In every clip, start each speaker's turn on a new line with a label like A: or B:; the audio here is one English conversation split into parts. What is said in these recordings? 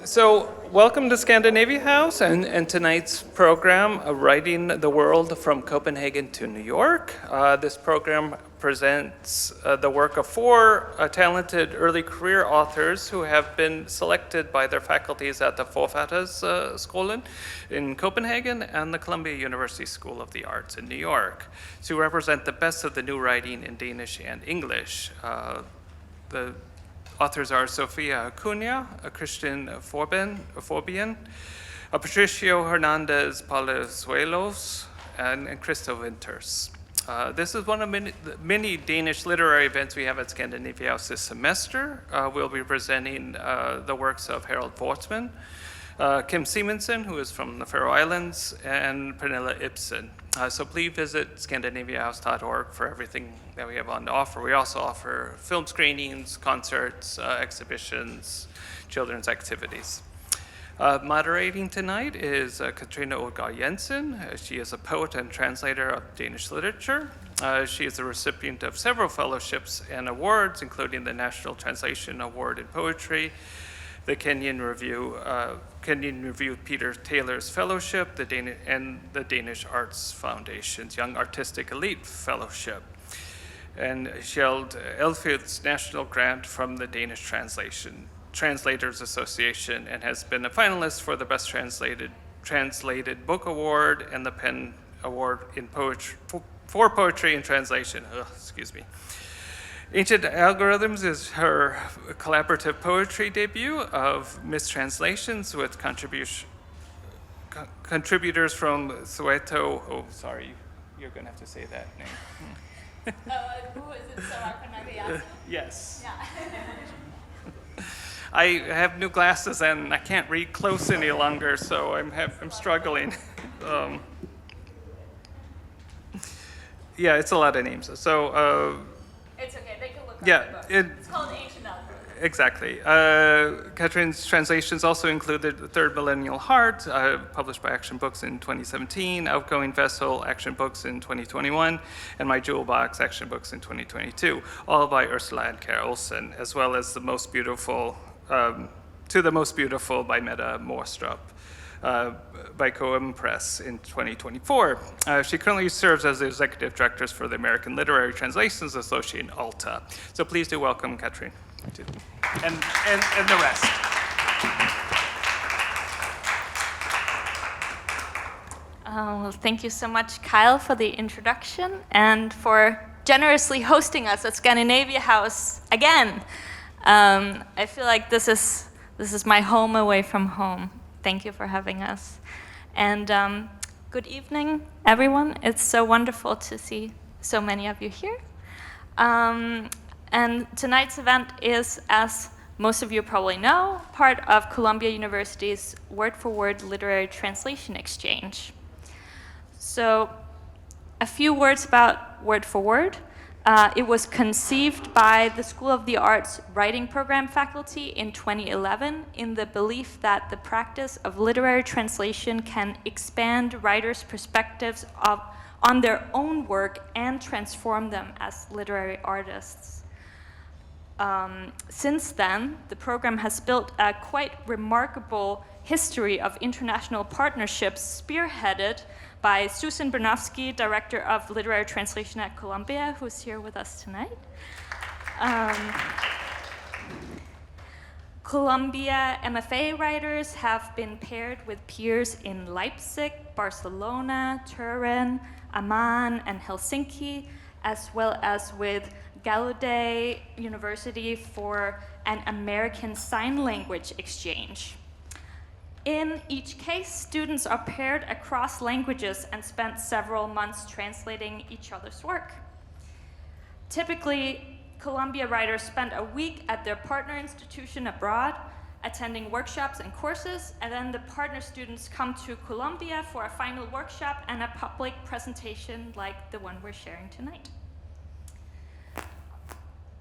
A: So, welcome to Scandinavia House and tonight's program, Writing the World from Copenhagen to New York. This program presents the work of four talented early career authors who have been selected by their faculties at the Forfatterskolen in Copenhagen and the Columbia University School of the Arts in New York to represent the best of the new writing in Danish and English. The authors are Sophia Acuña, Krista Fobian, Patricio, Hernández, Palazuelos, and Krista Winther. This is one of many Danish literary events we have at Scandinavia House this semester. We'll be presenting the works of Harold Fortsman, Kim Simonsen, who is from the Faroe Islands, and Pernilla Ibsen. So please visit scandinaviahouse.org for everything that we have on offer. We also offer film screenings, concerts, exhibitions, children's activities. Moderating tonight is Katrine Øgaard Jensen. She is a poet and translator of Danish literature. She is a recipient of several fellowships and awards, including the National Translation Award in Poetry, the Kenyon Review Peter Taylor's Fellowship, and the Danish Arts Foundation's Young Artistic Elite Fellowship. And she held Elfield's National Grant from the Danish Translators Association and has been a finalist for the Best Translated Book Award and the PEN Award in for Poetry and Translation. Excuse me. Ancient Algorithms is her collaborative poetry debut of mistranslations with contributors from Soweto. Oh, sorry, you're going to have to say that name.
B: Who is it? Sophia?
A: Yes.
B: Yeah.
A: I have new glasses and I can't read close any longer, so I'm struggling. Yeah, it's a lot of names. So.
B: It's okay, they can look up
A: Yeah,
B: the book. It's called Ancient Algorithms.
A: Exactly. Katrine's translations also included The Third Millennial Heart, published by Action Books in 2017, Outgoing Vessel, Action Books in 2021, and My Jewel Box, Action Books in 2022, all by Ursula and Kara Olsen, as well as The Most Beautiful, To the Most Beautiful by Mette Morstrup. By Coem Press in 2024. She currently serves as the executive director for the American Literary Translations Association, ALTA. So please do welcome Katrine and the rest.
B: Well, thank you so much, Kyle, for the introduction and for generously hosting us at Scandinavia House again. I feel like this is my home away from home. Thank you for having us. And good evening, everyone. It's so wonderful to see so many of you here. And tonight's event is, as most of you probably know, part of Columbia University's word-for-word literary translation exchange. So a few words about word-for-word. It was conceived by the School of the Arts writing program faculty in 2011 in the belief that the practice of literary translation can expand writers' perspectives on their own work and transform them as literary artists. Since then, the program has built a quite remarkable history of international partnerships spearheaded by Susan Bernofsky, Director of Literary Translation at Columbia, who's here with us tonight. Columbia MFA writers have been paired with peers in Leipzig, Barcelona, Turin, Amman, and Helsinki, as well as with Gallaudet University for an American Sign Language exchange. In each case, students are paired across languages and spent several months translating each other's work. Typically, Columbia writers spend a week at their partner institution abroad, attending workshops and courses, and then the partner students come to Columbia for a final workshop and a public presentation like the one we're sharing tonight.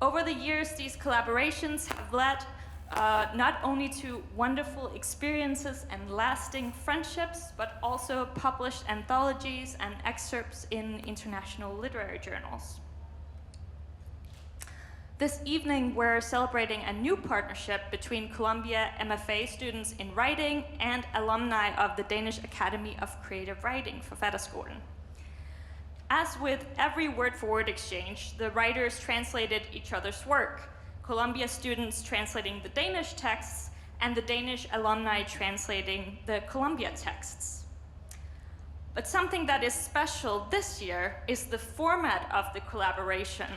B: Over the years, these collaborations have led not only to wonderful experiences and lasting friendships, but also published anthologies and excerpts in international literary journals. This evening, we're celebrating a new partnership between Columbia MFA students in writing and alumni of the Danish Academy of Creative Writing, Forfatterskolen. As with every word-for-word exchange, the writers translated each other's work, Columbia students translating the Danish texts, and the Danish alumni translating the Columbia texts. But something that is special this year is the format of the collaboration.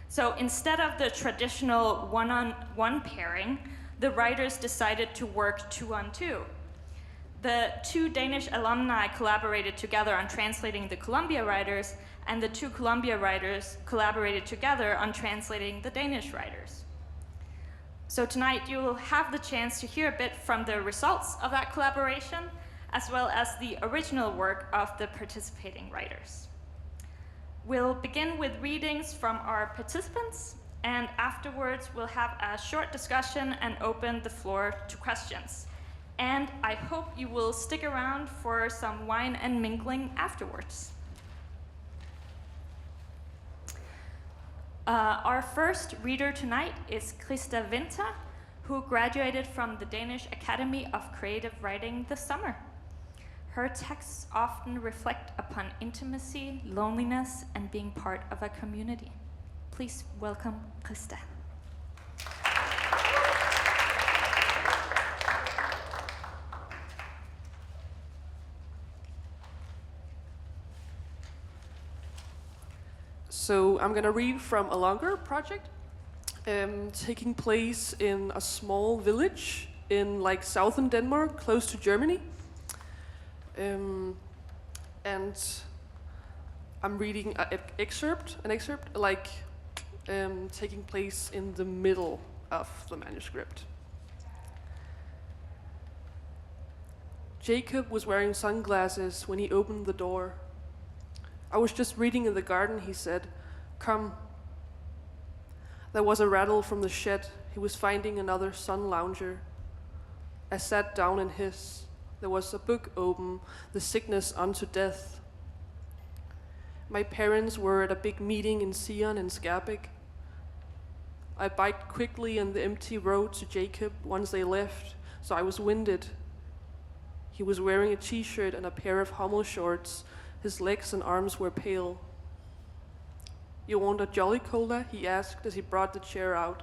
B: So instead of the traditional one-on-one pairing, the writers decided to work two-on-two. The two Danish alumni collaborated together on translating the Columbia writers, and the two Columbia writers collaborated together on translating the Danish writers. So tonight you will have the chance to hear a bit from the results of that collaboration, as well as the original work of the participating writers. We'll begin with readings from our participants, and afterwards we'll have a short discussion and open the floor to questions. And I hope you will stick around for some wine and mingling afterwards. Our first reader tonight is Krista Winther, who graduated from the Danish Academy of Creative Writing this summer. Her texts often reflect upon intimacy, loneliness, and being part of a community. Please welcome Krista.
C: So I'm going to read from a longer project taking place in a small village in southern Denmark, close to Germany. And I'm reading an excerpt taking place in the middle of the manuscript. Jacob was wearing sunglasses when he opened the door. I was just reading in the garden, he said. Come. There was a rattle from the shed. He was finding another sun lounger. I sat down in his. There was a book open, The Sickness Unto Death. My parents were at a big meeting in Sion and Skærbæk. I biked quickly on the empty road to Jacob once they left, so I was winded. He was wearing a t-shirt and a pair of Hummel shorts. His legs and arms were pale. You want a Jolly Cola? He asked as he brought the chair out.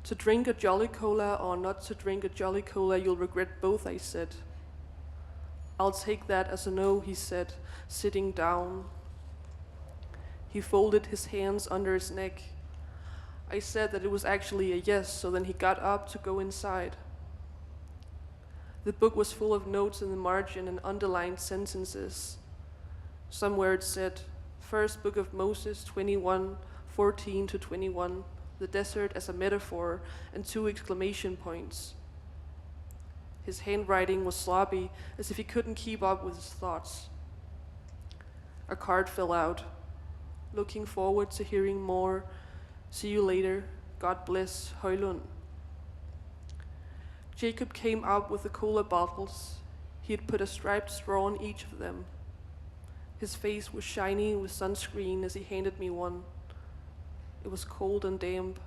C: To drink a Jolly Cola or not to drink a Jolly Cola, you'll regret both, I said. I'll take that as a no, he said, sitting down. He folded his hands under his neck. I said that it was actually a yes, so then he got up to go inside. The book was full of notes in the margin and underlined sentences. Somewhere it said, First Book of Moses 21:14-21, the desert as a metaphor, and 2 exclamation points. His handwriting was sloppy, as if he couldn't keep up with his thoughts. A card fell out. Looking forward to hearing more. See you later. God bless Højlund. Jacob came up with the cola bottles. He had put a striped straw on each of them. His face was shiny with sunscreen as he handed me one. It was cold and damp.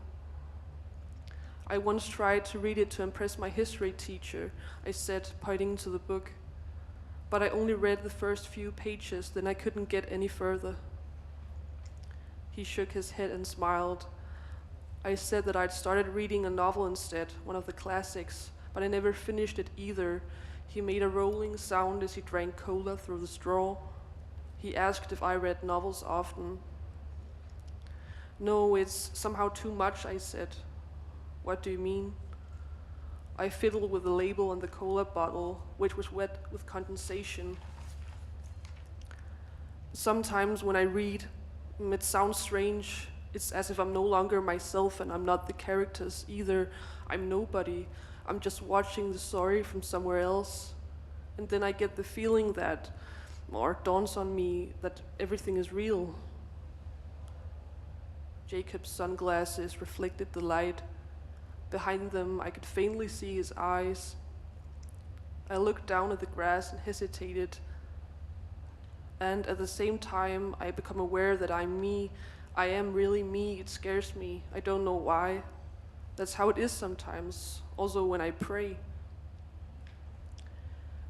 C: I once tried to read it to impress my history teacher, I said, pointing to the book. But I only read the first few pages, then I couldn't get any further. He shook his head and smiled. I said that I'd started reading a novel instead, one of the classics, but I never finished it either. He made a rolling sound as he drank cola through the straw. He asked if I read novels often. No, it's somehow too much, I said. What do you mean? I fiddled with the label on the cola bottle, which was wet with condensation. Sometimes when I read, it sounds strange. It's as if I'm no longer myself and I'm not the characters either. I'm nobody. I'm just watching the story from somewhere else. And then I get the feeling that, or it dawns on me, that everything is real. Jacob's sunglasses reflected the light. Behind them, I could faintly see his eyes. I looked down at the grass and hesitated. And at the same time, I become aware that I'm me. I am really me, it scares me. I don't know why. That's how it is sometimes, also when I pray.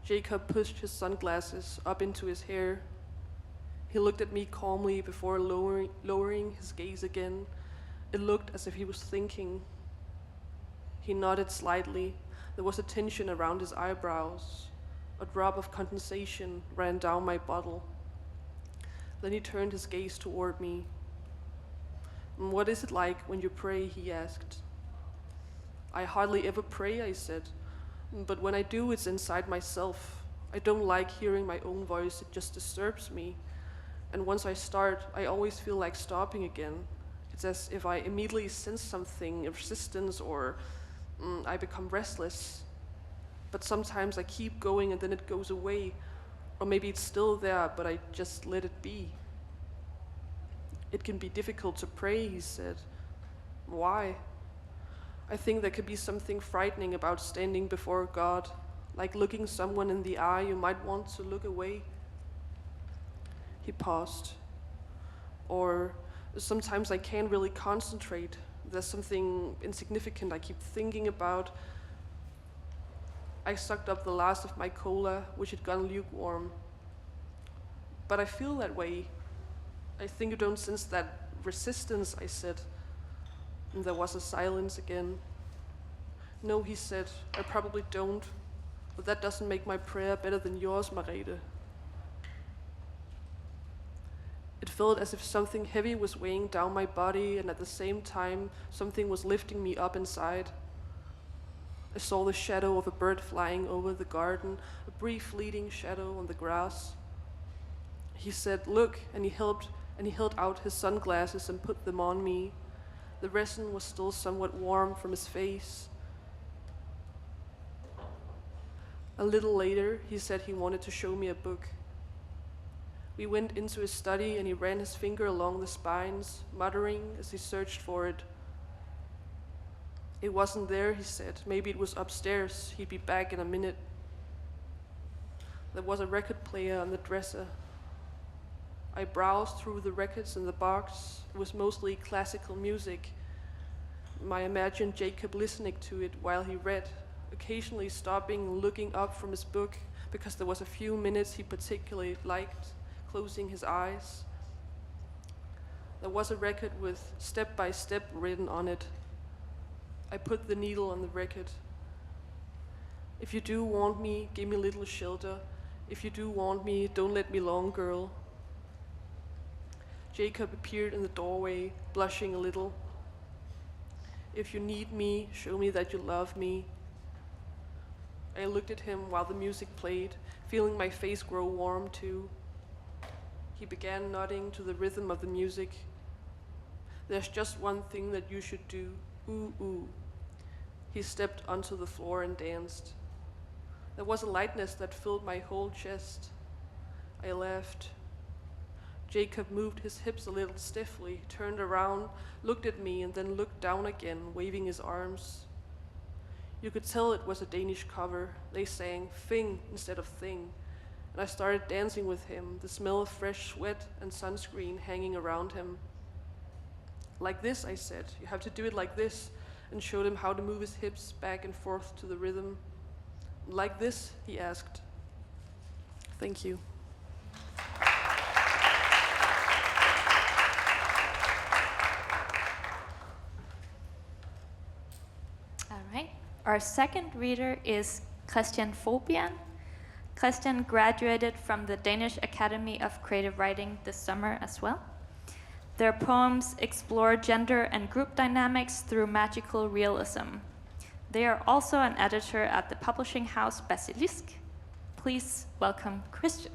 C: Jacob pushed his sunglasses up into his hair. He looked at me calmly before lowering his gaze again. It looked as if he was thinking. He nodded slightly. There was a tension around his eyebrows. A drop of condensation ran down my bottle. Then he turned his gaze toward me. What is it like when you pray? He asked. I hardly ever pray, I said. But when I do, it's inside myself. I don't like hearing my own voice. It just disturbs me. And once I start, I always feel like stopping again. It's as if I immediately sense something, a resistance, or I become restless. But sometimes I keep going and then it goes away. Or maybe it's still there, but I just let it be. It can be difficult to pray, he said. Why? I think there could be something frightening about standing before God, like looking someone in the eye you might want to look away. He paused. Or sometimes I can't really concentrate. There's something insignificant I keep thinking about. I sucked up the last of my cola, which had gone lukewarm. But I feel that way. I think you don't sense that resistance, I said. And there was a silence again. No, he said, I probably don't. But that doesn't make my prayer better than yours, Marete. It felt as if something heavy was weighing down my body, and at the same time, something was lifting me up inside. I saw the shadow of a bird flying over the garden, a brief fleeting shadow on the grass. He said, look, and he held out his sunglasses and put them on me. The resin was still somewhat warm from his face. A little later, he said he wanted to show me a book. We went into his study and he ran his finger along the spines, muttering as he searched for it. It wasn't there, he said. Maybe it was upstairs. He'd be back in a minute. There was a record player on the dresser. I browsed through the records in the box. It was mostly classical music. I imagined Jacob listening to it while he read, occasionally stopping and looking up from his book because there was a few minutes he particularly liked, closing his eyes. There was a record with step by step written on it. I put the needle on the record. If you do want me, give me a little shelter. If you do want me, don't let me long, girl. Jacob appeared in the doorway, blushing a little. If you need me, show me that you love me. I looked at him while the music played, feeling my face grow warm too. He began nodding to the rhythm of the music. There's just one thing that you should do. Ooh, ooh. He stepped onto the floor and danced. There was a lightness that filled my whole chest. I laughed. Jacob moved his hips a little stiffly, turned around, looked at me, and then looked down again, waving his arms. You could tell it was a Danish cover. They sang "Fing" instead of "thing." And I started dancing with him, the smell of fresh sweat and sunscreen hanging around him. Like this, I said. You have to do it like this, and showed him how to move his hips back and forth to the rhythm. Like this, he asked. Thank you.
B: Our second reader is Christian Fobian. Christian graduated from the Danish Academy of Creative Writing this summer as well. Their poems explore gender and group dynamics through magical realism. They are also an editor at the publishing house Basilisk. Please welcome Christian.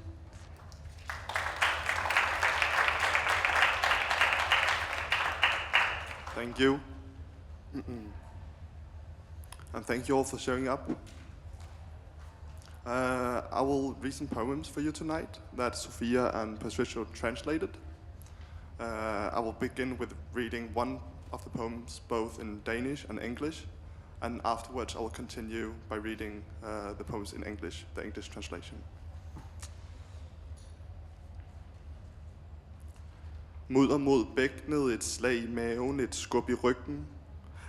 D: Thank you. And thank you all for showing up. I will read some poems for you tonight that Sophia and Patricio translated. I will begin with reading one of the poems both in Danish and English, and afterwards I will continue by reading the poems in English, the English translation. Mudder mod bækkenet, et slag i maven, et skub i ryggen.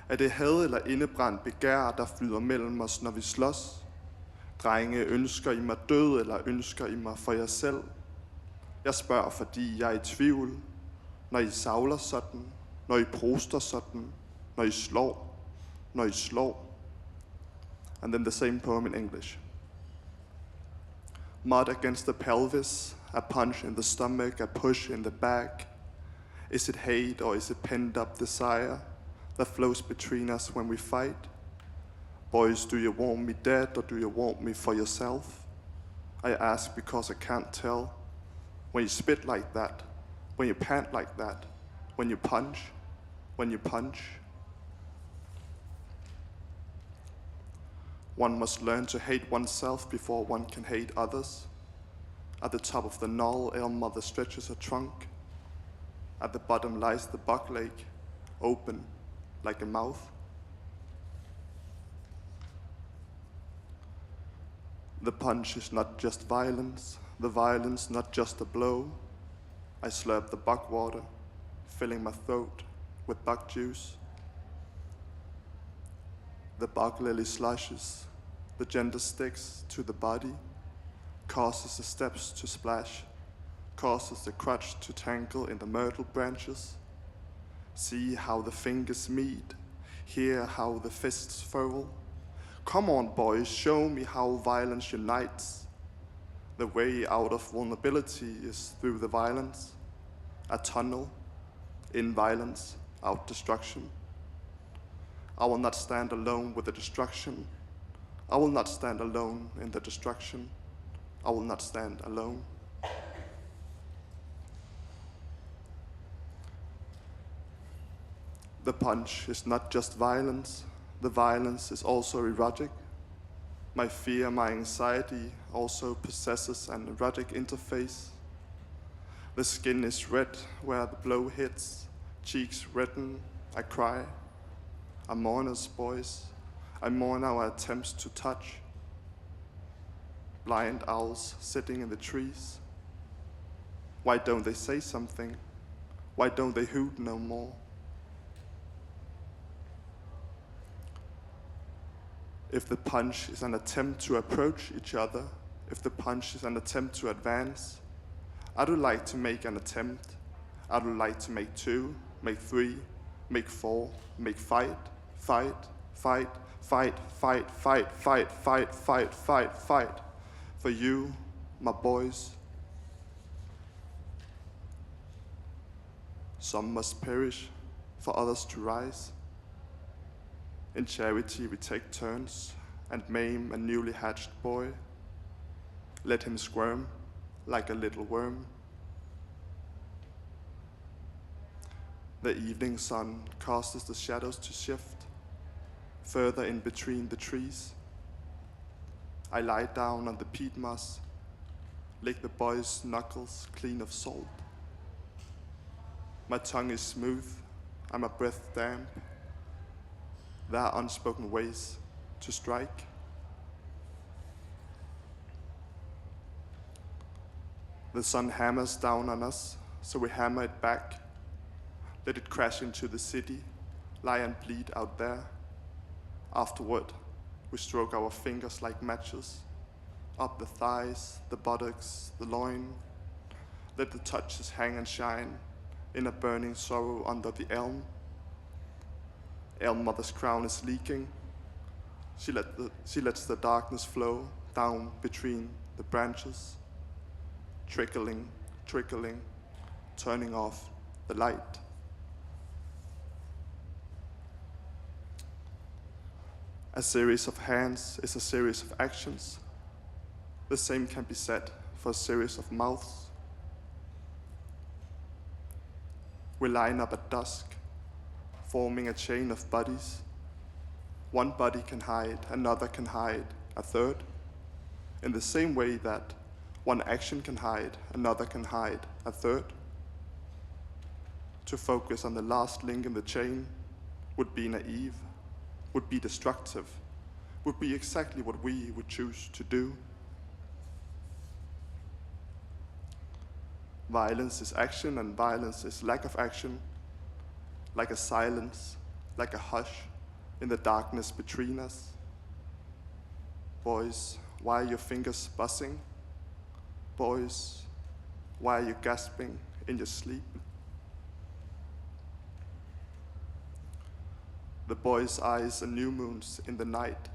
D: Er det had eller indebrændt begær, der flyder mellem os, når vi slås? Drenge, ønsker I mig død, eller ønsker I mig for jer selv? Jeg spørger, fordi jeg er i tvivl. Når I savler sådan, når I proster sådan, når I slår. And then the same poem in English. Mud against the pelvis, a punch in the stomach, a push in the back. Is it hate or is it pent up desire that flows between us when we fight? Boys, do you want me dead or do you want me for yourself? I ask because I can't tell. When you spit like that, when you pant like that, when you punch. One must learn to hate oneself before one can hate others. At the top of the knoll, Elm Mother stretches her trunk. At the bottom lies the buck lake, open like a mouth. The punch is not just violence, the violence not just a blow. I slurp the buck water, filling my throat with buck juice. The buck lily slushes, the gender sticks to the body, causes the steps to splash, causes the crutch to tangle in the myrtle branches. See how the fingers meet, hear how the fists furl. Come on, boys, show me how violence unites. The way out of vulnerability is through the violence. A tunnel, in violence, out destruction. I will not stand alone with the destruction. I will not stand alone in the destruction. I will not stand alone. The punch is not just violence. The violence is also erotic. My fear, my anxiety also possesses an erotic interface. The skin is red where the blow hits, cheeks redden, I cry. I mourn us, boys. I mourn our attempts to touch. Blind owls sitting in the trees. Why don't they say something? Why don't they hoot no more? If the punch is an attempt to approach each other, if the punch is an attempt to advance, I would like to make an attempt. I would like to make 2, make 3, make 4, make fight. For you, my boys. Some must perish for others to rise. In charity we take turns and maim a newly hatched boy. Let him squirm like a little worm. The evening sun causes the shadows to shift further in between the trees. I lie down on the peat moss, lick the boy's knuckles clean of salt. My tongue is smooth, and my breath damp. There are unspoken ways to strike. The sun hammers down on us, so we hammer it back. Let it crash into the city, lie and bleed out there. Afterward, we stroke our fingers like matches, up the thighs, the buttocks, the loin. Let the touches hang and shine in a burning sorrow under the elm. Elm Mother's crown is leaking. She lets the darkness flow down between the branches, trickling, turning off the light. A series of hands is a series of actions. The same can be said for a series of mouths. We line up at dusk, forming a chain of bodies. One body can hide, another can hide, a third. In the same way that one action can hide, another can hide, a third. To focus on the last link in the chain would be naive, would be destructive, would be exactly what we would choose to do. Violence is action and violence is lack of action, like a silence, like a hush in the darkness between us. Boys, why are your fingers buzzing? Boys, why are you gasping in your sleep? The boy's eyes are new moons in the night.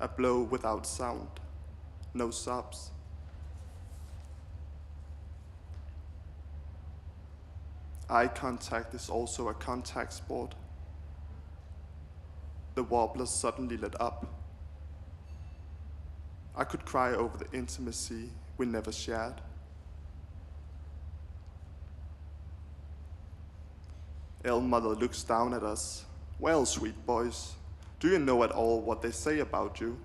D: A blow without sound, no sobs. Eye contact is also a contact sport. The wobblers suddenly lit up. I could cry over the intimacy we never shared. Mother looks down at us. Well, sweet boys, do you know at all what they say about you?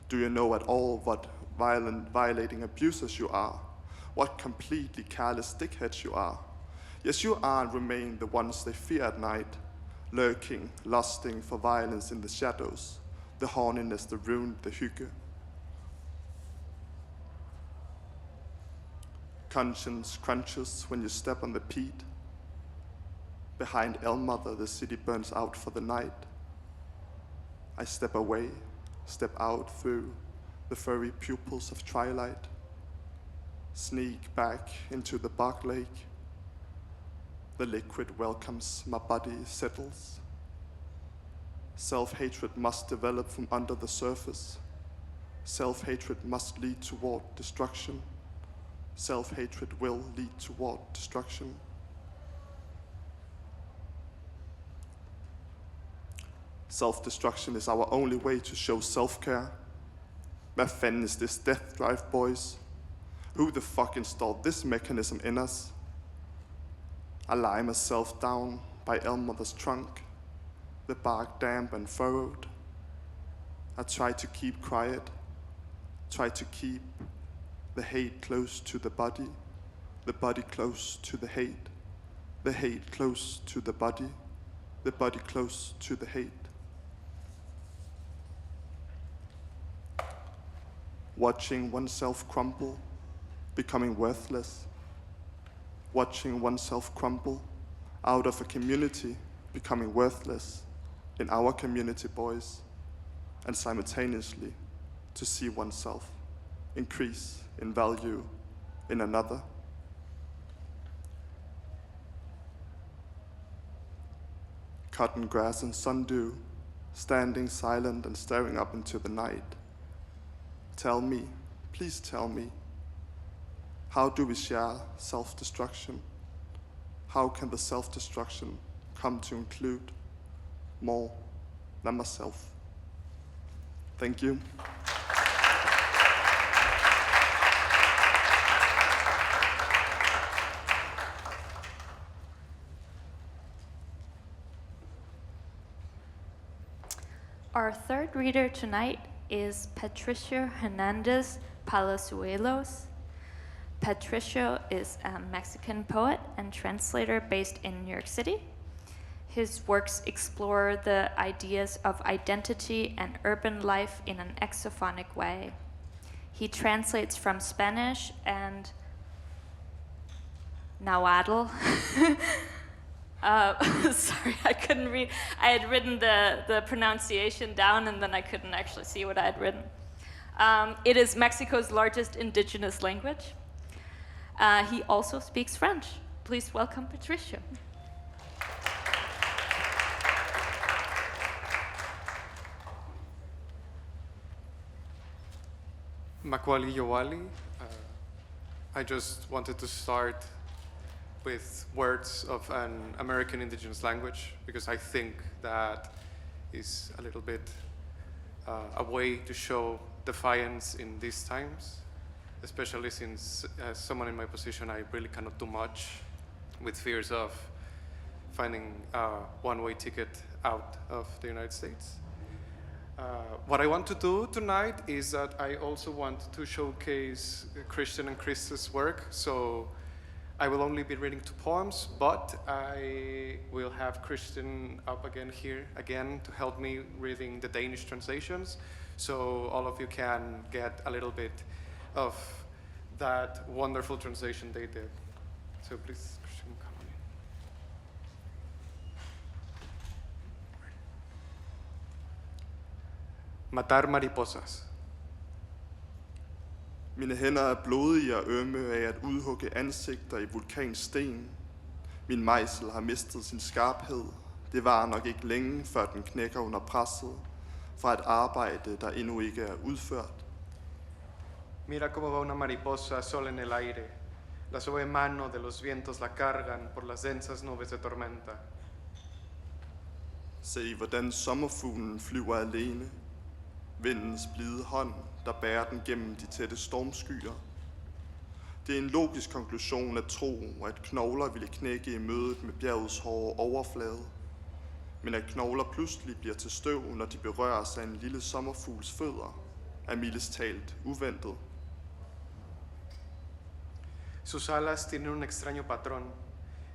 D: Do you know at all what violating abusers you are? What completely careless dickheads you are? Yes, you are and remain the ones they fear at night, lurking, lusting for violence in the shadows, the horniness that ruined the hygge. Conscience crunches when you step on the peat. Behind Mother, the city burns out for the night. I step away, step out through the furry pupils of twilight, sneak back into the bog lake. The liquid welcomes, my body settles. Self-hatred must develop from under the surface. Self-hatred must lead toward destruction. Self-hatred will lead toward destruction. Self-destruction is our only way to show self-care. Hvad fanden is this death drive, boys? Who the fuck installed this mechanism in us? I lie myself down by Mother's trunk, the bark damp and furrowed. I try to keep quiet, try to keep the hate close to the body close to the hate close to the body close to the hate. Watching oneself crumble, becoming worthless. Watching oneself crumble out of a community, becoming worthless in our community, boys, and simultaneously to see oneself increase in value in another. Cotton grass and sundew, standing silent and staring up into the night. Tell me, please tell me, how do we share self-destruction? How can the self-destruction come to include more than myself? Thank you.
B: Our third reader tonight is Patricio Hernández Palazuelos. Patricio is a Mexican poet and translator based in New York City. His works explore the ideas of identity and urban life in an exophonic way. He translates from Spanish and Nahuatl. Sorry, I couldn't read. I had written the pronunciation down and then I couldn't actually see what I had written. It is Mexico's largest indigenous language. He also speaks French. Please welcome Patricio.
E: Makwali Yowali. I just wanted to start with words of an American indigenous language because I think that is a little bit a way to show defiance in these times, especially since as someone in my position, I really cannot do much with fears of finding a one-way ticket out of the United States. What I want to do tonight is that I also want to showcase Christian and Krista's work. So I will only be reading 2 poems, but I will have Christian up again to help me reading the Danish translations. So all of you can get a little bit of that wonderful translation they did. So please, Christian, come on in. Matar mariposas.
D: Mine hænder er blodige og ømme af at udhugge ansigter i vulkansten. Min mejsel har mistet sin skarphed. Det var nok ikke længe, før den knækker under presset fra et arbejde, der endnu ikke er udført.
E: Mira cómo va una mariposa sola en el aire. La suave mano de los vientos la cargan por las densas nubes de tormenta.
D: Se, hvordan sommerfuglen flyver alene. Vindens blide hånd, der bærer den gennem de tætte stormskyer. Det er en logisk konklusion at tro, at knogler ville knække i mødet med bjergets hårde overflade. Men at knogler pludselig bliver til støv, når de berøres af en lille sommerfugls fødder, er mildest talt uventet.
E: Sus alas tienen un extraño patrón.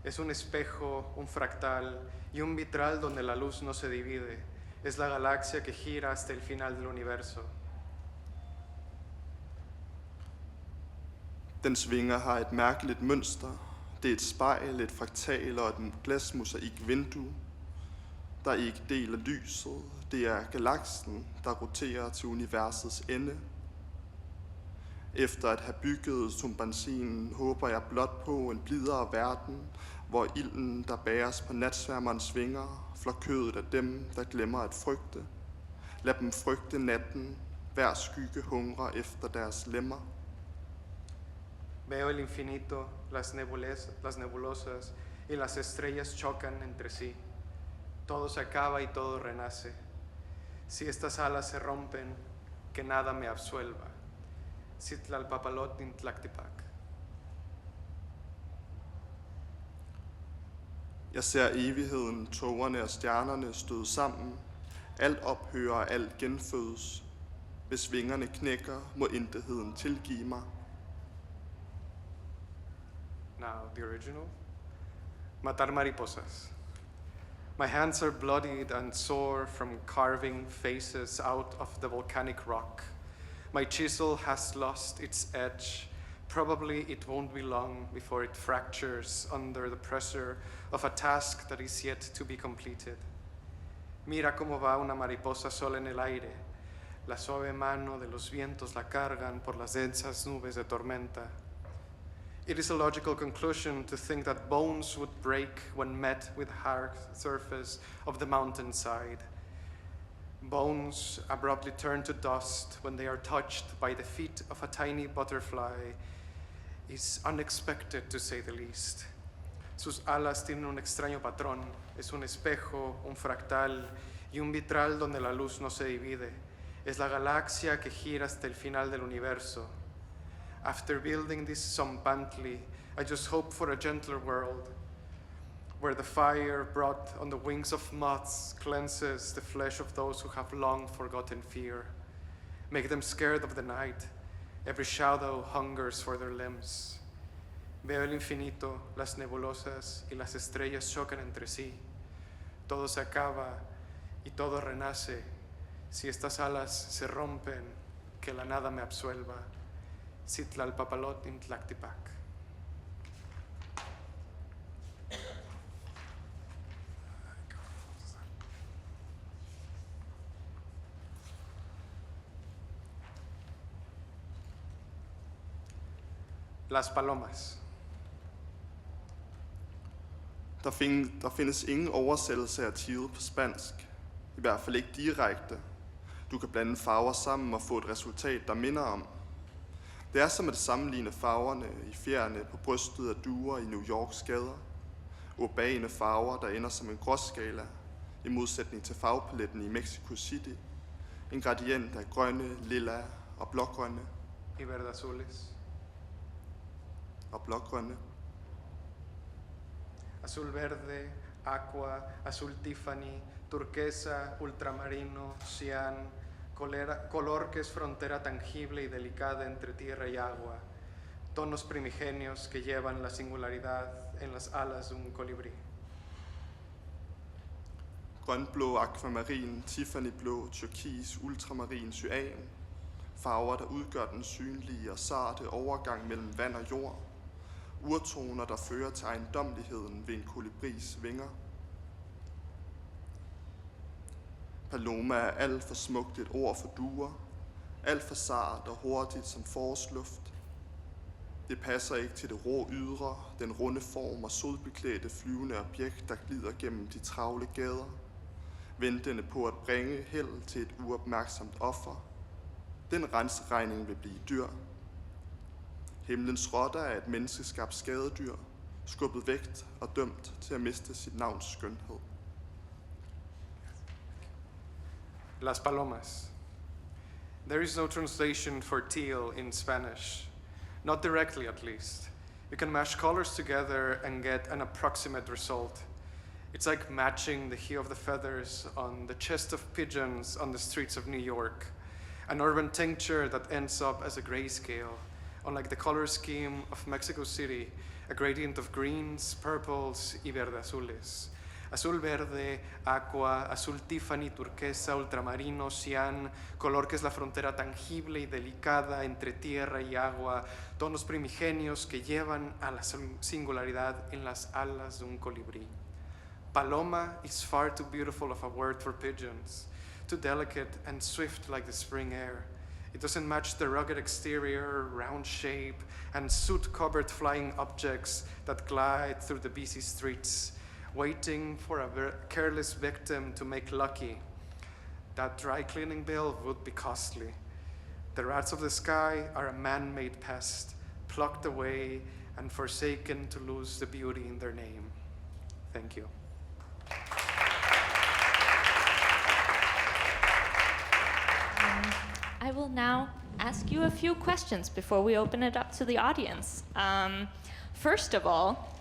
E: Es un espejo, un fractal y un vitral donde la luz no se divide. Es la galaxia que gira hasta el final del universo.
D: Dens vinger har et mærkeligt mønster. Det er et spejl, et fraktal og et glasmosaik vindue, der ikke deler lyset. Det er galaksen, der roterer til universets ende. Efter at have bygget tumbansinen, håber jeg blot på en blidere verden, hvor ilden, der bæres på natsværmerens vinger, flår kødet af dem, der glemmer at frygte. Lad dem frygte natten, hver skygge hungrer efter deres lemmer.
E: Veo el infinito, las nebulosas y las estrellas chocan entre sí. Todo se acaba y todo renace. Si estas alas se rompen, que nada me absuelva. Citlalpapalot intlactipac.
D: Jeg ser evigheden, tågerne og stjernerne støde sammen. Alt ophører og alt genfødes. Hvis vingerne knækker, må intetheden tilgive mig.
E: Now, the original. Matar mariposas. My hands are bloodied and sore from carving faces out of the volcanic rock. My chisel has lost its edge. Probably it won't be long before it fractures under the pressure of a task that is yet to be completed. Mira cómo va una mariposa sola en el aire. La suave mano de los vientos la cargan por las densas nubes de tormenta. It is a logical conclusion to think that bones would break when met with hard surface of the mountainside. Bones abruptly turn to dust when they are touched by the feet of a tiny butterfly is unexpected, to say the least. Sus alas tienen un extraño patrón. Es un espejo, un fractal y un vitral donde la luz no se divide. Es la galaxia que gira hasta el final del universo. After building this zompantly, I just hope for a gentler world, where the fire brought on the wings of moths cleanses the flesh of those who have long forgotten fear. Make them scared of the night. Every shadow hungers for their limbs. Veo el infinito, las nebulosas y las estrellas chocan entre sí. Todo se acaba y todo renace. Si estas alas se rompen, que la nada me absuelva. Citlalpapalot intlactipac. Las palomas.
D: Der findes ingen oversættelse af tidet på spansk. I hvert fald ikke direkte. Du kan blande farver sammen og få et resultat, der minder om. Det er som at sammenligne farverne i fjerne på brystet af duer i New Yorks gader. Urbane farver, der ender som en gråskala, i modsætning til farvepaletten i Mexico City. En gradient af grønne, lilla og blågrønne.
E: Y verdazules.
D: Og blågrønne.
E: Azul verde, aqua, azul Tiffany, turquesa, ultramarino, cian, color que es frontera tangible y delicada entre tierra y agua, tonos primigenios que llevan la singularidad en las alas de un colibrí.
D: Grønblå, akvamarin, Tiffany-blå, turkis, ultramarin, cyan. Farver, der udgør den synlige og sarte overgang mellem vand og jord. Urtoner, der fører til ejendommeligheden ved en kolibris vinger. Paloma er alt for smukt et ord for duer. Alt for sart og hurtigt som forårsluft. Det passer ikke til det rå ydre, den runde form og solbeklædte flyvende objekt, der glider gennem de travle gader, ventende på at bringe held til et uopmærksomt offer. Den renseregning vil blive dyr. Himlens rotter er et menneskeskabt skadedyr, skubbet væk og dømt til at miste sit navns skønhed.
E: Las palomas. There is no translation for teal in Spanish. Not directly, at least. You can mash colors together and get an approximate result. It's like matching the hue of the feathers on the chest of pigeons on the streets of New York. An urban tincture that ends up as a grayscale, unlike the color scheme of Mexico City, a gradient of greens, purples y verde azules. Azul verde, aqua, azul Tiffany, turquesa, ultramarino, cian, color que es la frontera tangible y delicada entre tierra y agua, tonos primigenios que llevan a la singularidad en las alas de un colibrí. Paloma is far too beautiful of a word for pigeons, too delicate and swift like the spring air. It doesn't match the rugged exterior, round shape, and soot-covered flying objects that glide through the busy streets, waiting for a careless victim to make lucky. That dry cleaning bill would be costly. The rats of the sky are a man-made pest, plucked away and forsaken to lose the beauty in their name. Thank you.
B: I will now ask you a few questions before we open it up to the audience. First of all,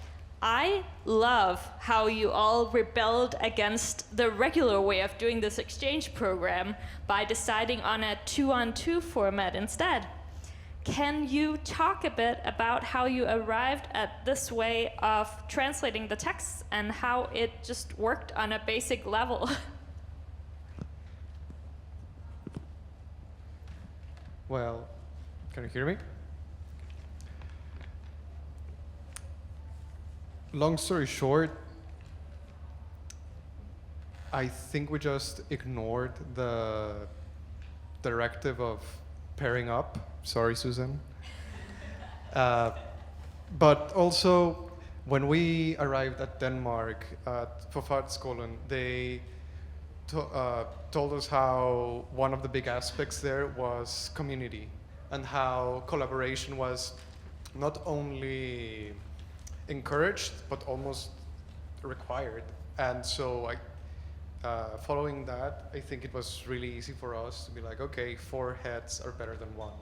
B: I love how you all rebelled against the regular way of doing this exchange program by deciding on a 2-on-2 format instead. Can you talk a bit about how you arrived at this way of translating the texts and how it just worked on a basic level?
E: Well, can you hear me? Long story short, I think we just ignored the directive of pairing up. Sorry, Susan. But also, when we arrived at Denmark, at Forfatterskolen, they told us how one of the big aspects there was community and how collaboration was not only encouraged but almost required. And so following that, I think it was really easy for us to be like, okay, 4 heads are better than 1.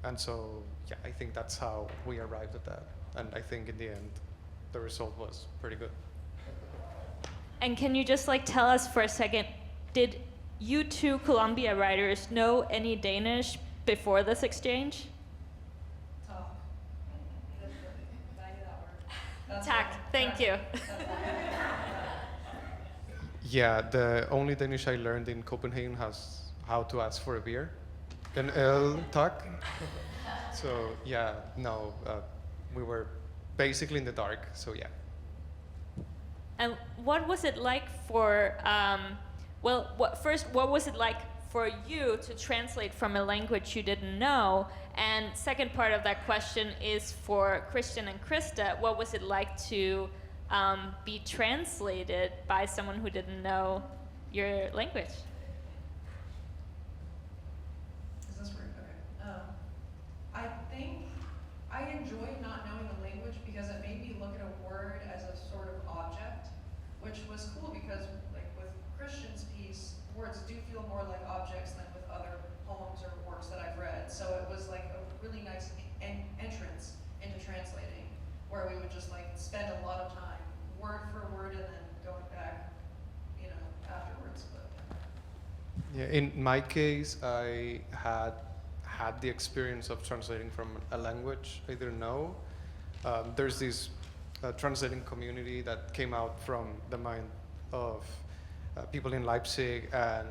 E: And so, yeah, I think that's how we arrived at that. And I think in the end, the result was pretty good.
B: And can you just tell us for a second, did you two Columbia writers know any Danish before this exchange? Tak, thank you.
E: Yeah, the only Danish I learned in Copenhagen has how to ask for a beer. En øl, tak. So yeah, no, we were basically in the dark, so yeah.
B: And what was it like for, what was it like for you to translate from a language you didn't know? And second part of that question is for Christian and Krista, what was it like to be translated by someone who didn't know your language?
F: Is this right? Okay. I think I enjoyed not knowing the language because it made me look at a word as a sort of object, which was cool because, like with Christian's piece, words do feel more like objects than with other poems or works that I've read. So it was like a really nice entrance into translating, where we would just spend a lot of time, word for word, and then going back, afterwards. But
E: Yeah, in my case, I had the experience of translating from a language I didn't know. There's this translating community that came out from the mind of people in Leipzig and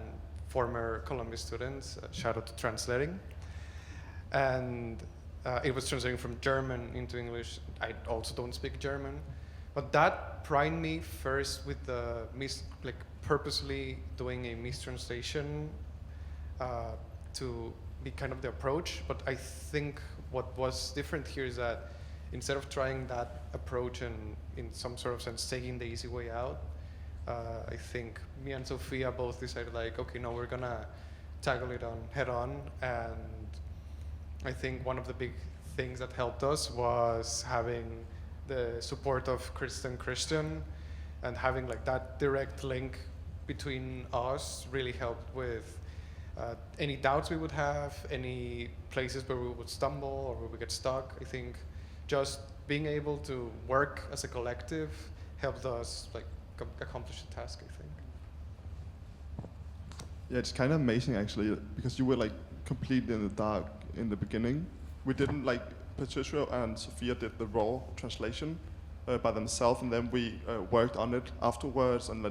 E: former Columbia students. Shout out to translating. and it was translating from German into English. I also don't speak German, but that primed me first with the purposely doing a mistranslation to be kind of the approach. But I think what was different here is that instead of trying that approach and in some sort of sense taking the easy way out, I think me and Sophia both decided like, okay, no, we're gonna tackle it head on. And I think one of the big things that helped us was having the support of Krista and Christian, and having like that direct link between us really helped with any doubts we would have, any places where we would stumble or where we get stuck. I think just being able to work as a collective helped us like accomplish the task, I think.
D: Yeah, it's kind of amazing actually, because you were like completely in the dark in the beginning. We didn't like, Patricio and Sophia did the raw translation by themselves, and then we worked on it afterwards, and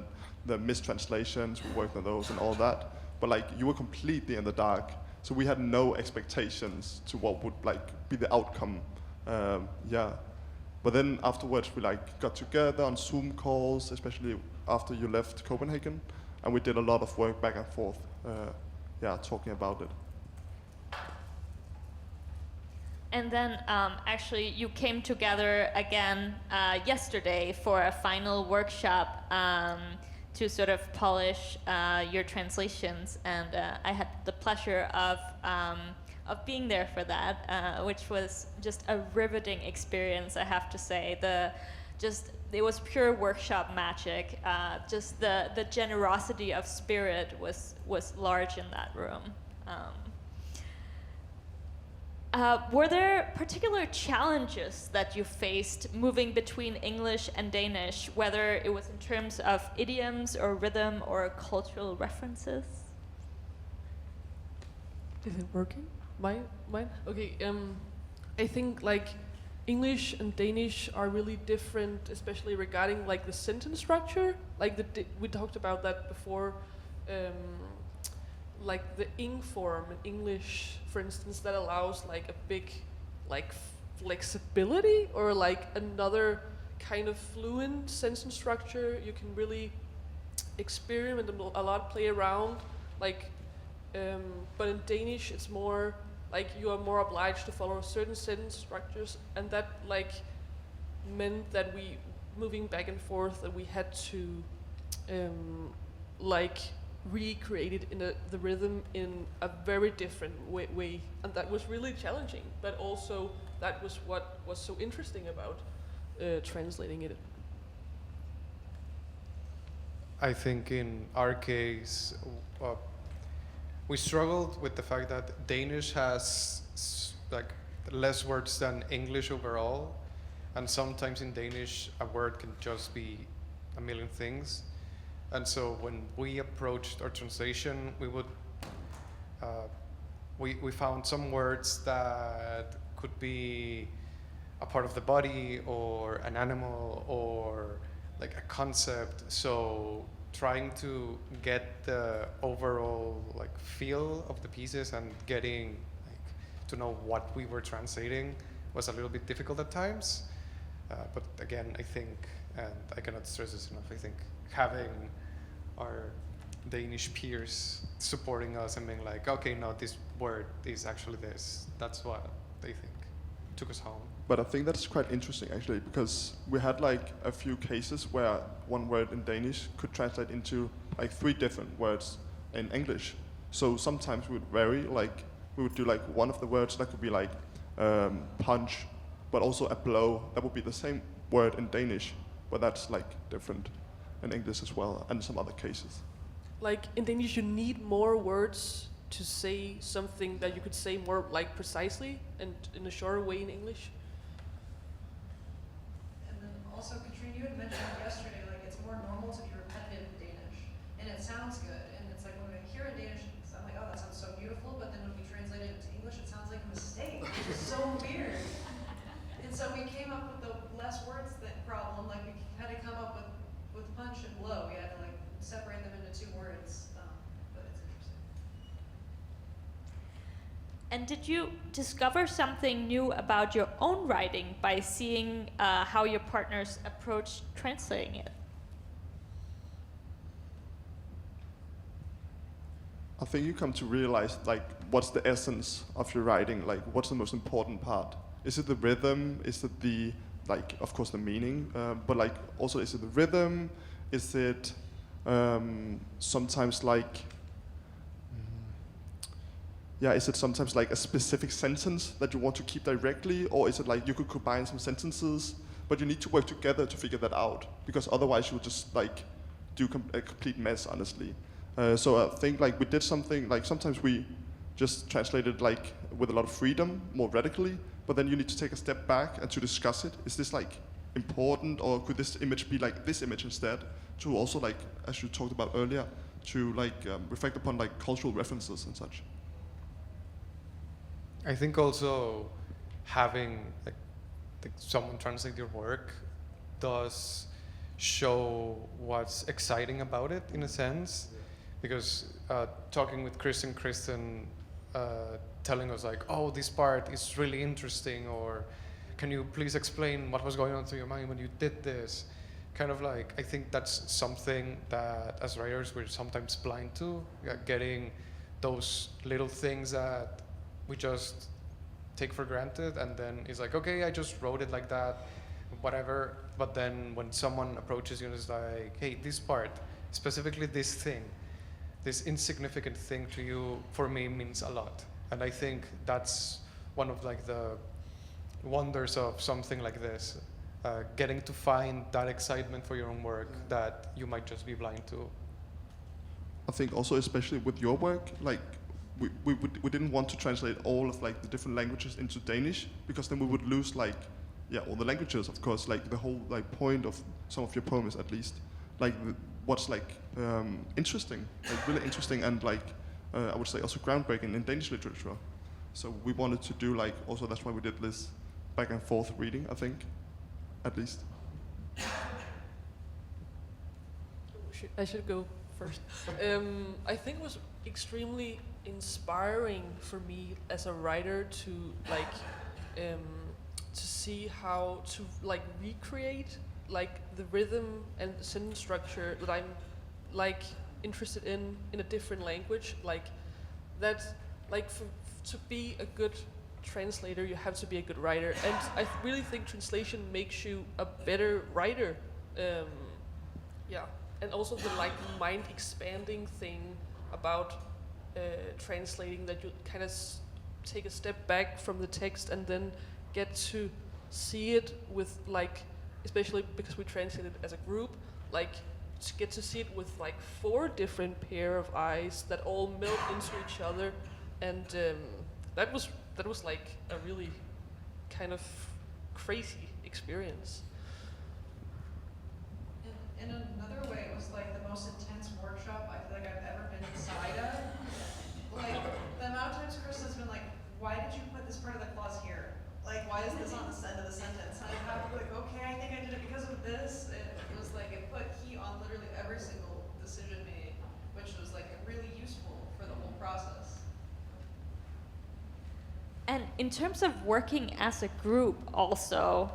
D: the mistranslations, we worked on those and all that. But like, you were completely in the dark, so we had no expectations to what would like be the outcome. Yeah, but then afterwards we like got together on Zoom calls, especially after you left Copenhagen, and we did a lot of work back and forth. Yeah, talking about it.
B: And then actually you came together again yesterday for a final workshop to sort of polish your translations, and I had the pleasure of being there for that, which was just a riveting experience, I have to say. It was pure workshop magic. Just the generosity of spirit was large in that room. Were there particular challenges that you faced moving between English and Danish, whether it was in terms of idioms or rhythm or cultural references?
C: Is it working? Mine? Okay, I think like English and Danish are really different, especially regarding like the sentence structure. Like we talked about that before. Like the ing form in English, for instance, that allows like a big like flexibility, or like another kind of fluent sentence structure. You can really experiment a lot, play around. Like, but in Danish, it's more like you are more obliged to follow certain sentence structures, and that like meant that we moving back and forth, that we had to like recreated in the rhythm in a very different way, and that was really challenging, but also that was what was so interesting about translating it.
E: I think in our case, we struggled with the fact that Danish has like less words than English overall, and sometimes in Danish a word can just be a million things. And so when we approached our translation, we would we found some words that could be a part of the body or an animal or like a concept. So trying to get the overall like feel of the pieces and getting like to know what we were translating was a little bit difficult at times. But again, I think, and I cannot stress this enough, I think having our Danish peers supporting us and being like, okay, no, this word is actually this. That's what they think took us home.
D: But I think that's quite interesting actually, because we had like a few cases where one word in Danish could translate into like 3 different words in English. So sometimes we would vary, like we would do like one of the words that could be like punch, but also a blow. That would be the same word in Danish, but that's like different in English as well, and some other cases.
C: Like in Danish, you need more words to say something that you could say more like precisely and in a shorter way in English.
F: And then also, Katrine, you had mentioned yesterday, like it's more normal to be repetitive in Danish, and it sounds good. And it's like when I hear in Danish, I'm like, oh, that sounds so beautiful. But then when we translate it into English, it sounds like a mistake. It's so weird. And so we came up with the less words problem. Like we had to come up with punch and blow. We had to like separate them into 2 words. But it's interesting.
B: And did you discover something new about your own writing by seeing how your partners approached translating it?
D: I think you come to realize like what's the essence of your writing, like what's the most important part. Is it the rhythm? Is it the, like, of course the meaning, but like also is it the rhythm? Is it sometimes like, is it sometimes like a specific sentence that you want to keep directly, or is it like you could combine some sentences, but you need to work together to figure that out, because otherwise you would just like do a complete mess, honestly. So I think like we did something, like sometimes we just translated like with a lot of freedom, more radically, but then you need to take a step back and to discuss it. Is this like important, or could this image be like this image instead? To also like, as you talked about earlier, to like reflect upon like cultural references and such.
E: I think also having like someone translate your work does show what's exciting about it in a sense, because talking with Chris and Kristen, telling us like, oh, this part is really interesting, or can you please explain what was going on through your mind when you did this? Kind of like, I think that's something that as writers we're sometimes blind to, getting those little things that we just take for granted, and then it's like, okay, I just wrote it like that, whatever. But then when someone approaches you and is like, hey, this part, specifically this thing, this insignificant thing to you, for me means a lot. And I think that's one of like the wonders of something like this, getting to find that excitement for your own work that you might just be blind to.
D: I think also, especially with your work, like we didn't want to translate all of like the different languages into Danish, because then we would lose like, all the languages, of course, like the whole like point of some of your poems at least, like what's like interesting, like really interesting, and like I would say also groundbreaking in Danish literature. So we wanted to do like, also that's why we did this back and forth reading, I think, at least.
C: I should go first. I think it was extremely inspiring for me as a writer to like to see how to like recreate like the rhythm and the sentence structure that I'm like interested in a different language. Like that, like to be a good translator, you have to be a good writer, and I really think translation makes you a better writer. And also the like mind expanding thing about translating, that you kind of take a step back from the text and then get to see it with like, especially because we translated as a group, like to get to see it with like 4 different pair of eyes that all melt into each other, and that was like a really kind of crazy experience.
F: In another way, it was like the most intense workshop I feel like I've ever been inside of. Like, the amount of times Krista's been like, why did you put this part of the clause here? Like, why is this on the end of the sentence? And I have to be like, okay, I think I did it because of this. And it was like, it put heat on literally every single decision made, which was like really useful for the whole process.
B: And in terms of working as a group also,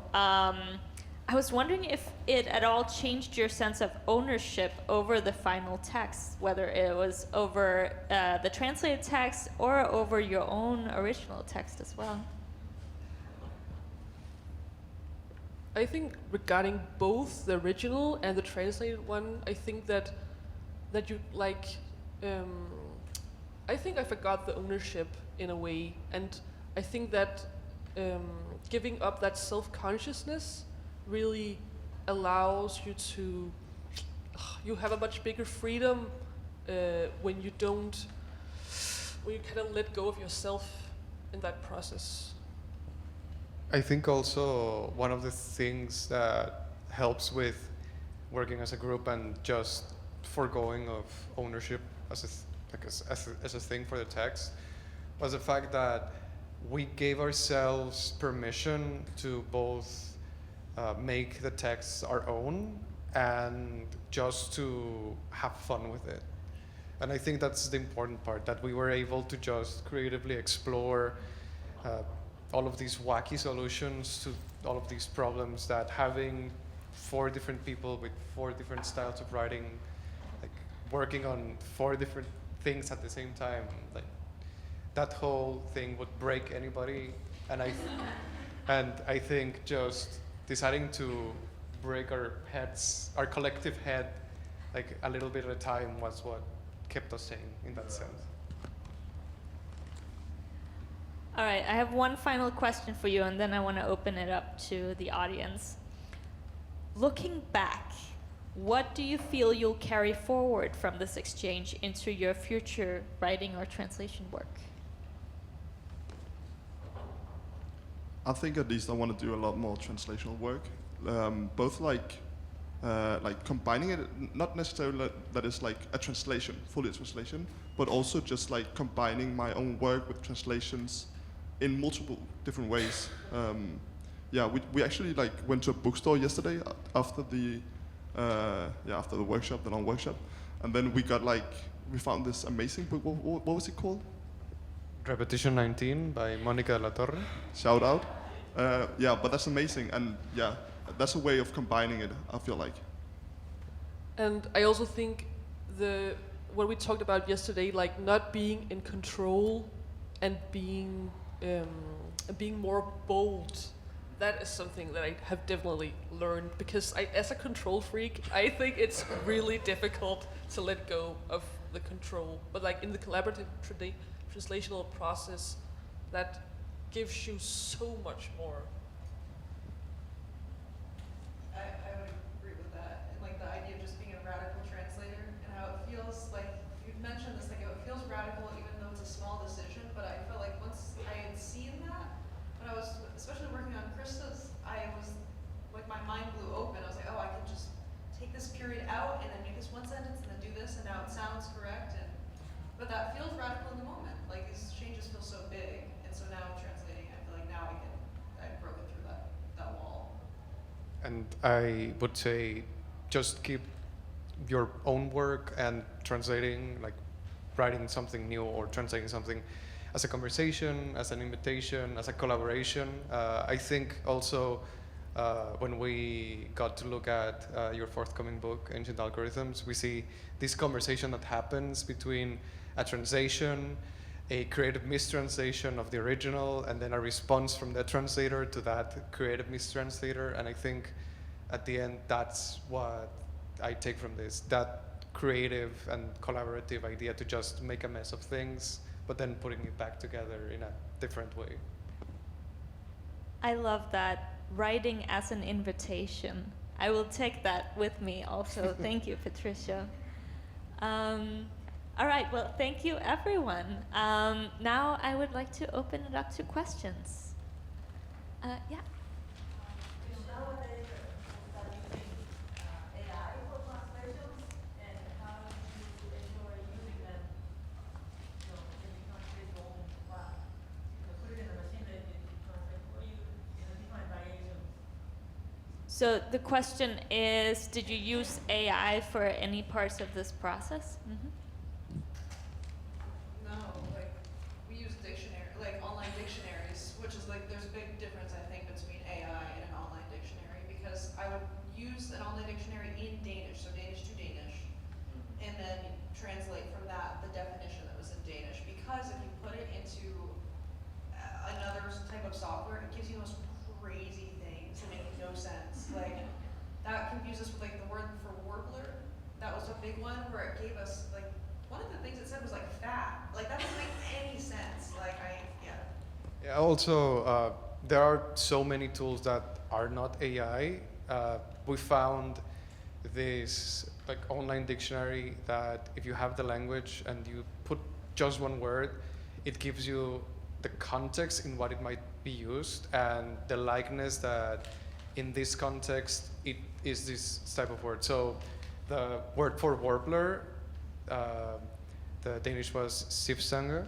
B: I was wondering if it at all changed your sense of ownership over the final text, whether it was over the translated text or over your own original text as well.
C: I think regarding both the original and the translated one, I think that you like, I think I forgot the ownership in a way, and I think that giving up that self-consciousness really allows you to, you have a much bigger freedom when you kind of let go of yourself in that process.
E: I think also one of the things that helps with working as a group and just foregoing of ownership as a thing for the text was the fact that we gave ourselves permission to both make the text our own and just to have fun with it. And I think that's the important part, that we were able to just creatively explore all of these wacky solutions to all of these problems, that having 4 different people with 4 different styles of writing, like working on 4 different things at the same time, like that whole thing would break anybody. And I think just deciding to break our heads, our collective head, like a little bit at a time, was what kept us sane in that sense.
B: All right, I have one final question for you, and then I want to open it up to the audience. Looking back, what do you feel you'll carry forward from this exchange into your future writing or translation work?
D: I think at least I want to do a lot more translational work, both like combining it, not necessarily that it's like a translation, fully a translation, but also just like combining my own work with translations in multiple different ways. We actually like went to a bookstore yesterday after the workshop, the long workshop, and then we found this amazing book. What was it called?
E: Repetition 19 by Mónica de la Torre.
D: Shout out. But that's amazing, and that's a way of combining it, I feel like.
C: And I also think what we talked about yesterday, like not being in control and being more bold, that is something that I have definitely learned, because as a control freak, I think it's really difficult to let go of the control. But like in the collaborative translational process, that gives you so much more.
F: I would agree with that. And like the idea of just being a radical translator and how it feels like, you've mentioned this, like it feels radical even though it's a small decision, but I felt like once I had seen that, when I was especially working on Krista's, I was like, my mind blew open. I was like, oh, I can just take this period out and then make this one sentence and then do this, and now it sounds correct. But that feels radical in the moment. Like these changes feel so big, and so now translating, I feel like now I've broken through that wall.
E: And I would say just keep your own work and translating, like writing something new or translating something as a conversation, as an invitation, as a collaboration. I think also when we got to look at your forthcoming book, Ancient Algorithms, we see this conversation that happens between a translation, a creative mistranslation of the original, and then a response from the translator to that creative mistranslator. And I think at the end, that's what I take from this, that creative and collaborative idea to just make a mess of things, but then putting it back together in a different way.
B: I love that, writing as an invitation. I will take that with me also. Thank you, Patricio. All right, well, thank you, everyone. Now I would like to open it up to questions. Yeah.
G: Nowadays, are using AI for translations, and how do you enjoy using them? So, can you translate your own work? You put it in a machine that it translates for you in a different variation.
B: So the question is, did you use AI for any parts of this process? Mm-hmm.
F: No, like we use dictionary, like online dictionaries, which is like there's a big difference I think between AI and an online dictionary, because I would use an online dictionary in Danish, so Danish to Danish, and then translate from that the definition that was in Danish. Because if you put it into another type of software, it gives you the most crazy things that make no sense. Like that confused us with like the word for warbler. That was a big one where it gave us like. One of the things it said was like fat. Like that doesn't make any sense. Like
E: Yeah, also, there are so many tools that are not AI. We found this like online dictionary that if you have the language and you put just one word, it gives you the context in what it might be used and the likeness that in this context it is this type of word. So the word for warbler, the Danish was sivsange,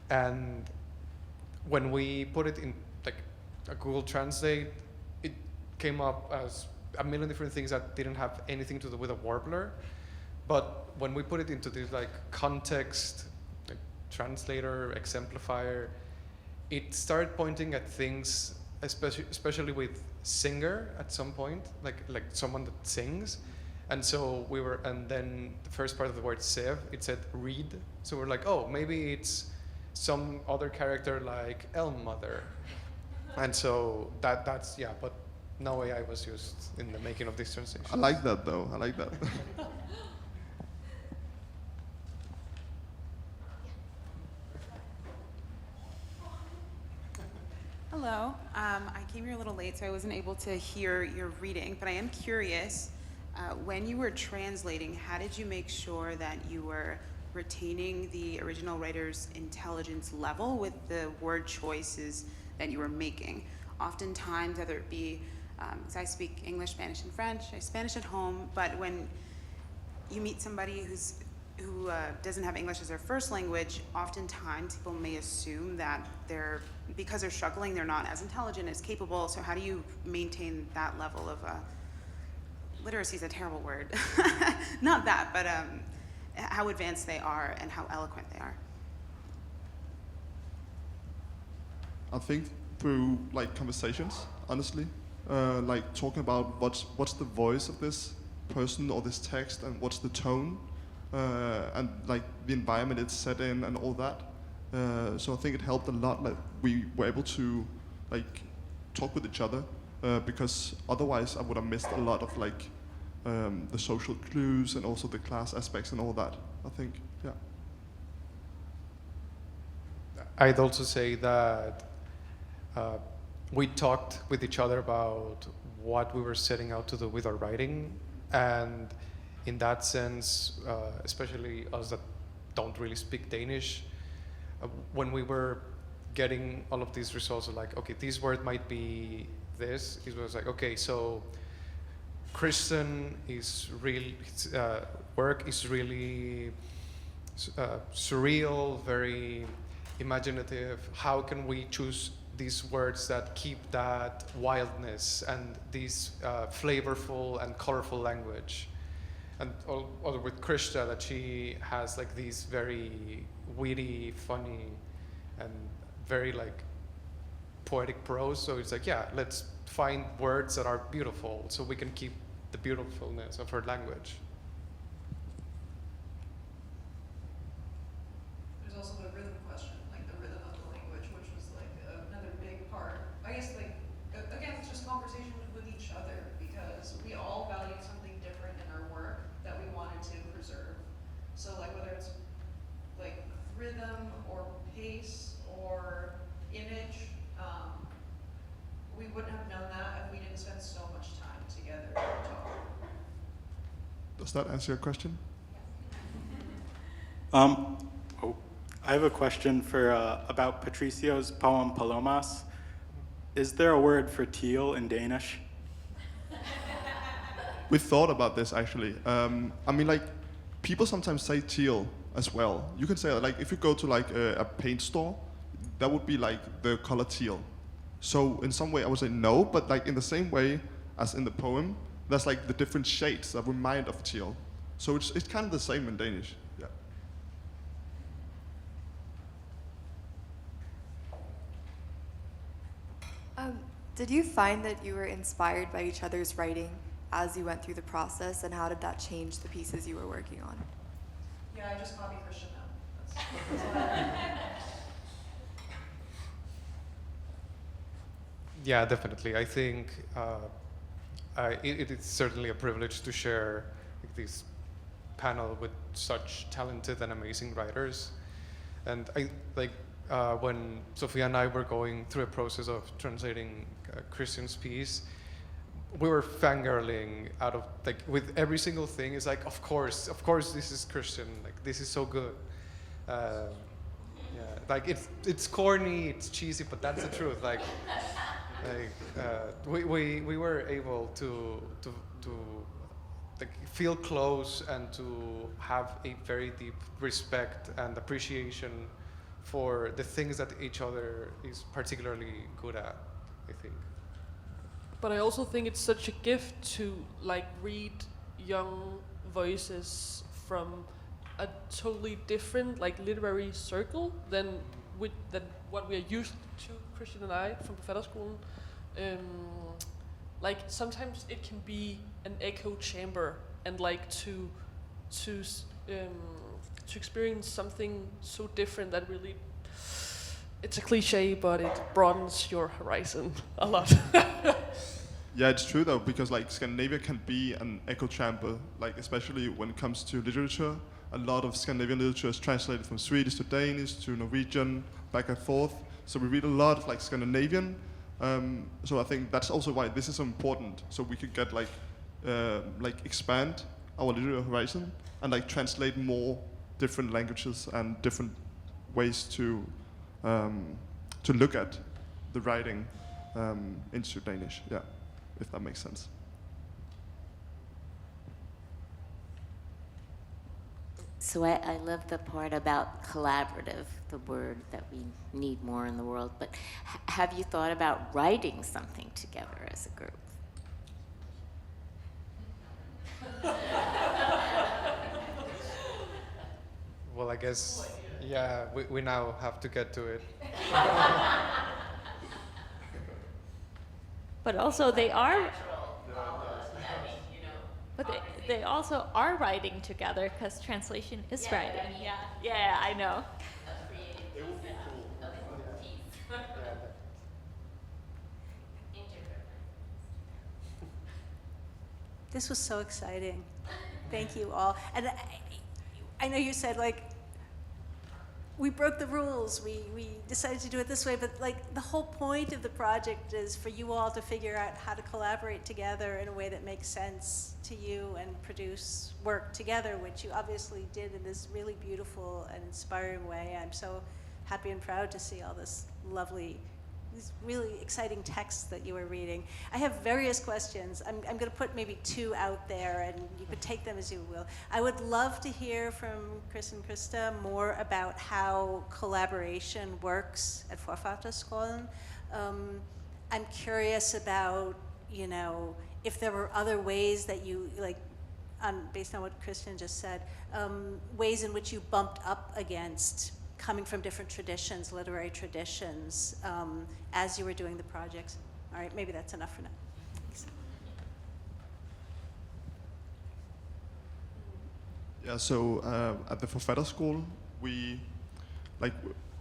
E: and when we put it in like a Google Translate, it came up as a million different things that didn't have anything to do with a warbler. But when we put it into this like context, like translator, exemplifier, it started pointing at things, especially with singer at some point, like someone that sings. And so and then the first part of the word sev, it said read. So we're like, oh, maybe it's some other character like Elm Mother. And so that's, yeah, but no AI was used in the making of this translation.
D: I like that though, I like that.
H: Hello. I came here a little late, so I wasn't able to hear your reading, but I am curious, when you were translating, how did you make sure that you were retaining the original writer's intelligence level with the word choices that you were making? Oftentimes, whether it be, because I speak English, Spanish, and French, I Spanish at home, but when you meet somebody who doesn't have English as their first language, oftentimes people may assume that because they're struggling, they're not as intelligent, as capable. So how do you maintain that level of literacy is a terrible word. Not that, but how advanced they are and how eloquent they are.
D: I think through like conversations, honestly, like talking about what's the voice of this person or this text and what's the tone, and like the environment it's set in and all that. So I think it helped a lot that we were able to like talk with each other, because otherwise I would have missed a lot of like the social clues and also the class aspects and all that, I think, yeah.
E: I'd also say that we talked with each other about what we were setting out to do with our writing, and in that sense, especially us that don't really speak Danish, when we were getting all of these results of like, okay, this word might be this, it was like, okay, so Kristen is really, work is really surreal, very imaginative. How can we choose these words that keep that wildness and this flavorful and colorful language? And also with Krista, that she has like these very witty, funny, and very like poetic prose. So it's like, yeah, let's find words that are beautiful so we can keep the beautifulness of her language.
F: There's also the rhythm question, like the rhythm of the language, which was like another big part. I guess like, again, it's just conversation with each other, because we all value something different in our work that we wanted to preserve. So like whether it's like rhythm or pace or image, we wouldn't have known that if we didn't spend so much time together to talk.
D: Does that answer your question?
I: I have a question for about Patricio's poem Palomas. Is there a word for teal in Danish?
D: We thought about this actually. I mean, like, people sometimes say teal as well. You can say, like, if you go to like a paint store, that would be like the color teal. So in some way I would say no, but like in the same way as in the poem, there's like the different shades that remind of teal. So it's kind of the same in Danish. Yeah.
J: Did you find that you were inspired by each other's writing as you went through the process, and how did that change the pieces you were working on?
F: Yeah, I just copy Christian now. That's what I
E: Yeah, definitely. I think it is certainly a privilege to share like, this panel with such talented and amazing writers. And I like when Sophia and I were going through a process of translating Christian's piece, we were fangirling out of like with every single thing. It's like, of course, this is Christian. Like this is so good. Yeah, like it's corny, it's cheesy, but that's the truth. Like we were able to like feel close and to have a very deep respect and appreciation for the things that each other is particularly good at, I think.
C: But I also think it's such a gift to like read young voices from a totally different like literary circle than what we are used to, Christian and I, from Forfatterskolen. Like sometimes it can be an echo chamber, and like to experience something so different that really, it's a cliche, but it broadens your horizon a lot.
D: Yeah, it's true though, because like Scandinavia can be an echo chamber, like especially when it comes to literature. A lot of Scandinavian literature is translated from Swedish to Danish to Norwegian, back and forth. So we read a lot of like Scandinavian. So I think that's also why this is so important. So we could get like expand our literary horizon and like translate more different languages and different ways to look at the writing into Danish. Yeah, if that makes sense.
K: So I love the part about collaborative, the word that we need more in the world. But have you thought about writing something together as a group?
E: Well, I guess, yeah, we now have to get to it.
B: But also they are. But they also are writing together because translation is writing. Yeah, I know.
K: It would be cool.
L: This was so exciting. Thank you all. And I know you said like, we broke the rules, we decided to do it this way, but like the whole point of the project is for you all to figure out how to collaborate together in a way that makes sense to you and produce work together, which you obviously did in this really beautiful and inspiring way. I'm so happy and proud to see all this lovely, these really exciting texts that you were reading. I have various questions. I'm going to put maybe two out there, and you could take them as you will. I would love to hear from Chris and Krista more about how collaboration works at Forfatterskolen. I'm curious about, if there were other ways that you, based on what Christian just said, ways in which you bumped up against coming from different traditions, literary traditions, as you were doing the projects. All right, maybe that's enough for now. Thanks.
D: Yeah, so at the Forfatterskolen, we,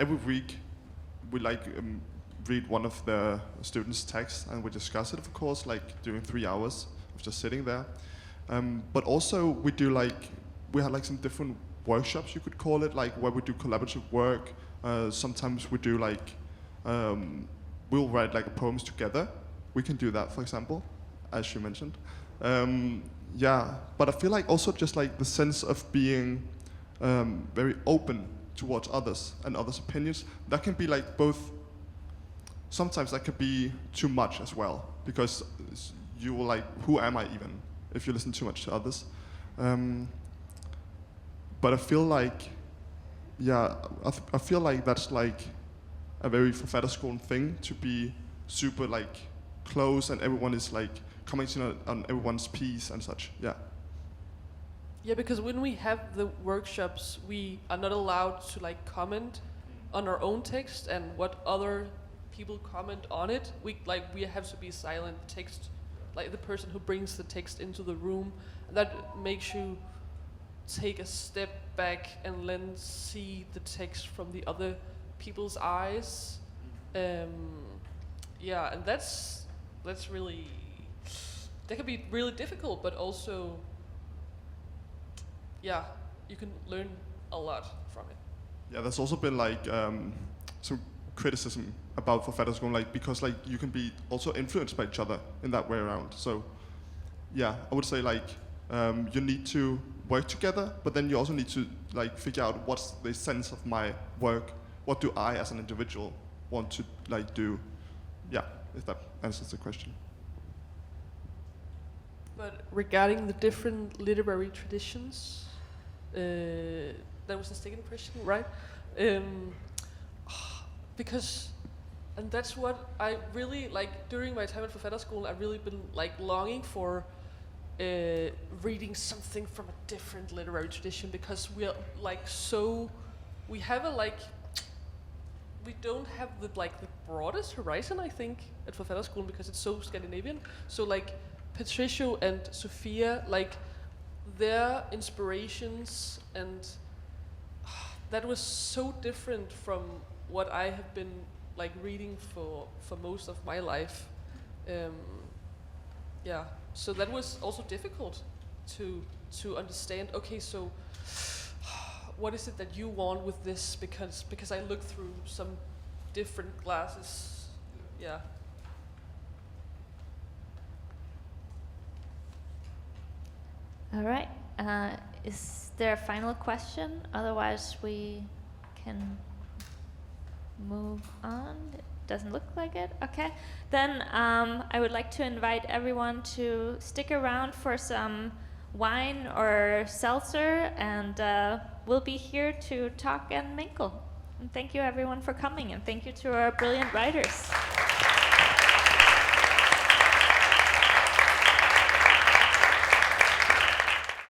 D: every week, we read one of the students' texts, and we discuss it, of course, during 3 hours of just sitting there. But also, we had some different workshops, you could call it, where we do collaborative work. Sometimes we do we'll write poems together. We can do that, for example, as you mentioned. Yeah, but I feel also just the sense of being very open towards others and others' opinions, that can be both, sometimes that could be too much as well, because you will who am I even, if you listen too much to others. But I feel I feel that's a very Forfatterskolen thing, to be super close, and everyone is commenting on everyone's piece and such. Yeah.
C: Yeah, because when we have the workshops, we are not allowed to comment on our own text and what other people comment on it. We have to be silent. Text, the person who brings the text into the room, that makes you take a step back and then see the text from the other people's eyes. Yeah, and that's really, that can be really difficult, but also, yeah, you can learn a lot from it.
D: Yeah, there's also been some criticism about Forfatterskolen, because you can be also influenced by each other in that way around. So yeah, I would say you need to work together, but then you also need to figure out what's the sense of my work. What do I as an individual want to do? Yeah, if that answers the question.
C: But regarding the different literary traditions, that was the second question, right? Because, and that's what I really during my time at Forfatterskolen, I've really been longing for reading something from a different literary tradition, because we're like so, we have a like, we don't have the like the broadest horizon, I think, at Forfatterskolen, because it's so Scandinavian. So like Patricio and Sophia, like their inspirations, and that was so different from what I have been like reading for most of my life. Yeah, so that was also difficult to understand. Okay, so what is it that you want with this? Because I look through some different glasses. Yeah.
B: All right. Is there a final question? Otherwise, we can move on. It doesn't look like it. Okay. Then I would like to invite everyone to stick around for some wine or seltzer, and we'll be here to talk and mingle. And thank you everyone for coming, and thank you to our brilliant writers.